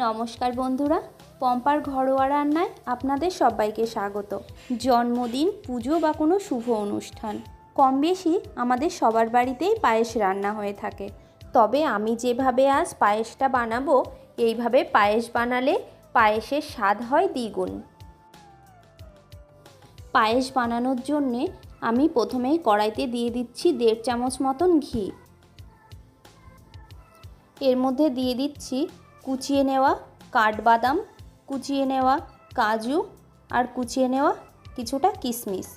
নমস্কার বন্ধুরা, পম্পার ঘরোয়া রান্নায় আপনাদের সবাইকে স্বাগত। জন্মদিন, পুজো বা কোনো শুভ অনুষ্ঠান, কম বেশি আমাদের সবার বাড়িতেই পায়েস রান্না হয়ে থাকে। তবে আমি যেভাবে আজ পায়েসটা বানাবো, এইভাবে পায়েস বানালে পায়েসের স্বাদ হয় দ্বিগুণ। পায়েস বানানোর জন্যে আমি প্রথমেই কড়াইতে দিয়ে দিচ্ছি 1.5 চামচ মতন ঘি। এর মধ্যে দিয়ে দিচ্ছি কুচিয়ে নেওয়া কাঠবাদাম, কুচিয়ে নেওয়া কাজু আর কুচিয়ে নেওয়া কিছুটা কিশমিশ।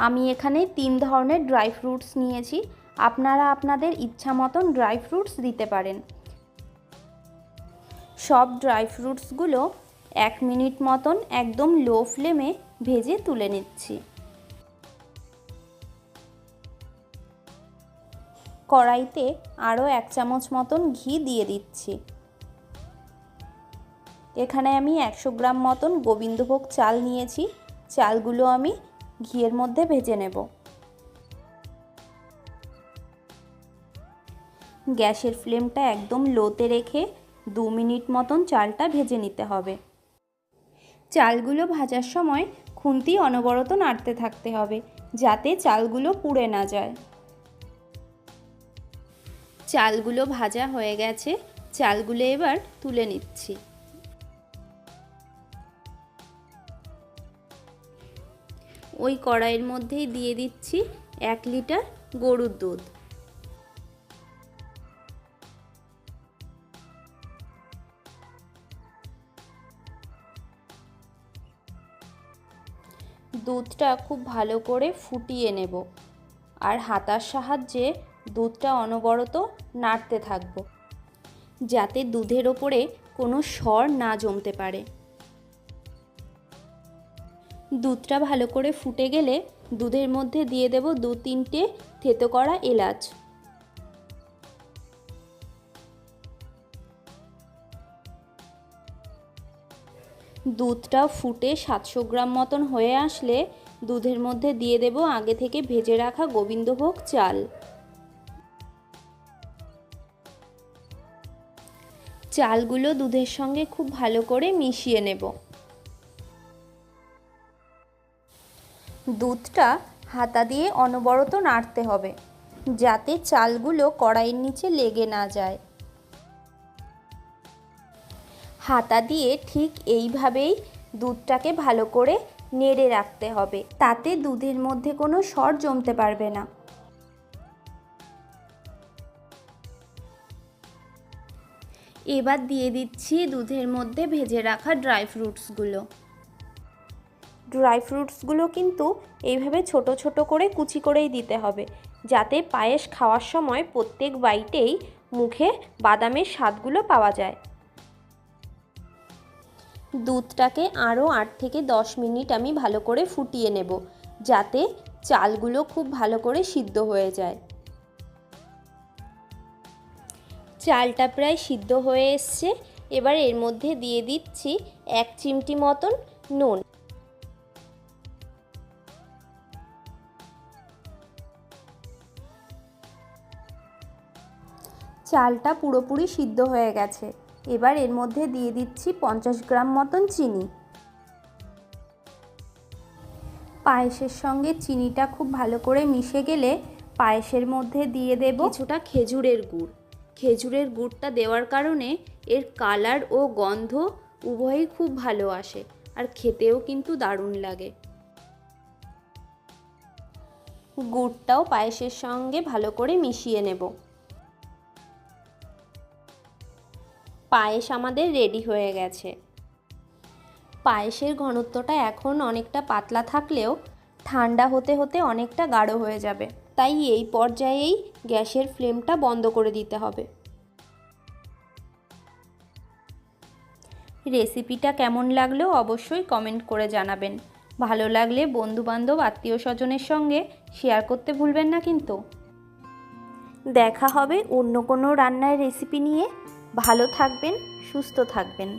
আমি এখানে 3 ধরনের ড্রাই ফ্রুটস নিয়েছি, আপনারা আপনাদের ইচ্ছা মতন ড্রাই ফ্রুটস দিতে পারেন। সব ড্রাই ফ্রুটসগুলো 1 মিনিট মতন একদম লো ফ্লেমে ভেজে তুলে নিচ্ছি। কড়াইতে আরও 1 চামচ মতন ঘি দিয়ে দিচ্ছি। এখানে আমি 100 গ্রাম মতন গোবিন্দভোগ চাল নিয়েছি, চালগুলো আমি ঘিয়ের মধ্যে ভেজে নেব। গ্যাসের ফ্লেমটা একদম লোতে রেখে 2 মিনিট মতন চালটা ভেজে নিতে হবে। চালগুলো ভাজার সময় খুন্তি অনবরত নাড়তে থাকতে হবে, যাতে চালগুলো পুড়ে না যায়। চালগুলো ভাজা হয়ে গেছে, চালগুলো এবার তুলে নিচ্ছি। ওই কড়াইয়ের মধ্যেই দিয়ে দিচ্ছি 1 লিটার গরুর দুধ। দুধটা খুব ভালো করে ফুটিয়ে নেব আর হাতার সাহায্যে দুধটা অনবরত নাড়তে থাকব, যাতে দুধের ওপরে কোনো সর না জমতে পারে। দুধটা ভালো করে ফুটে গেলে দুধের মধ্যে দিয়ে দেব 2-3টে থেতো করা এলাচ। দুধটা ফুটে 700 গ্রাম মতন হয়ে আসলে দুধের মধ্যে দিয়ে দেব আগে থেকে ভেজে রাখা গোবিন্দভোগ চাল। চালগুলো দুধের সঙ্গে খুব ভালো করে মিশিয়ে নেব। দুধটা হাতা দিয়ে অনবরত নাড়তে হবে, যাতে চালগুলো কড়াইয়ের নিচে লেগে না যায়। হাতা দিয়ে ঠিক এইভাবেই দুধটাকে ভালো করে নেড়ে রাখতে হবে, তাতে দুধের মধ্যে কোনো সর জমতে পারবে না। এবার দিয়ে দিচ্ছি দুধের মধ্যে ভেজে রাখা ড্রাই ফ্রুটসগুলো। ড্রাই ফ্রুটসগুলো কিন্তু এইভাবে ছোট ছোট করে কুচি করেই দিতে হবে, যাতে পায়েস খাওয়ার সময় প্রত্যেক বাইটেই মুখে বাদামের স্বাদগুলো পাওয়া যায়। দুধটাকে আরও 8 থেকে 10 মিনিট আমি ভালো করে ফুটিয়ে নেব, যাতে চালগুলো খুব ভালো করে সিদ্ধ হয়ে যায়। চালটা প্রায় সিদ্ধ হয়ে এসছে, এবার এর মধ্যে দিয়ে দিচ্ছি 1 চিমটি মতন নুন। চালটা পুরোপুরি সিদ্ধ হয়ে গেছে, এবার এর মধ্যে দিয়ে দিচ্ছি 50 গ্রাম মতন চিনি। পায়েসের সঙ্গে চিনিটা খুব ভালো করে মিশে গেলে পায়েসের মধ্যে দিয়ে দেব কিছুটা খেজুরের গুড়। খেজুরের গুড়টা দেওয়ার কারণে এর কালার ও গন্ধ উভয়ই খুব ভালো আসে, আর খেতেও কিন্তু দারুণ লাগে। গুড়টাও পায়েসের সঙ্গে ভালো করে মিশিয়ে নেব। পায়েস আমাদের রেডি হয়ে গেছে। পায়েসের ঘনত্বটা এখন অনেকটা পাতলা থাকলেও ঠান্ডা হতে হতে অনেকটা গাঢ় হয়ে যাবে, তাই এই পর্যায়েই গ্যাসের ফ্লেমটা বন্ধ করে দিতে হবে। রেসিপিটা কেমন লাগলো অবশ্যই কমেন্ট করে জানাবেন। ভালো লাগলে বন্ধুবান্ধব আত্মীয় স্বজনের সঙ্গে শেয়ার করতে ভুলবেন না কিন্তু। দেখা হবে অন্য কোনো রান্নার রেসিপি নিয়ে। ভালো থাকবেন, সুস্থ থাকবেন।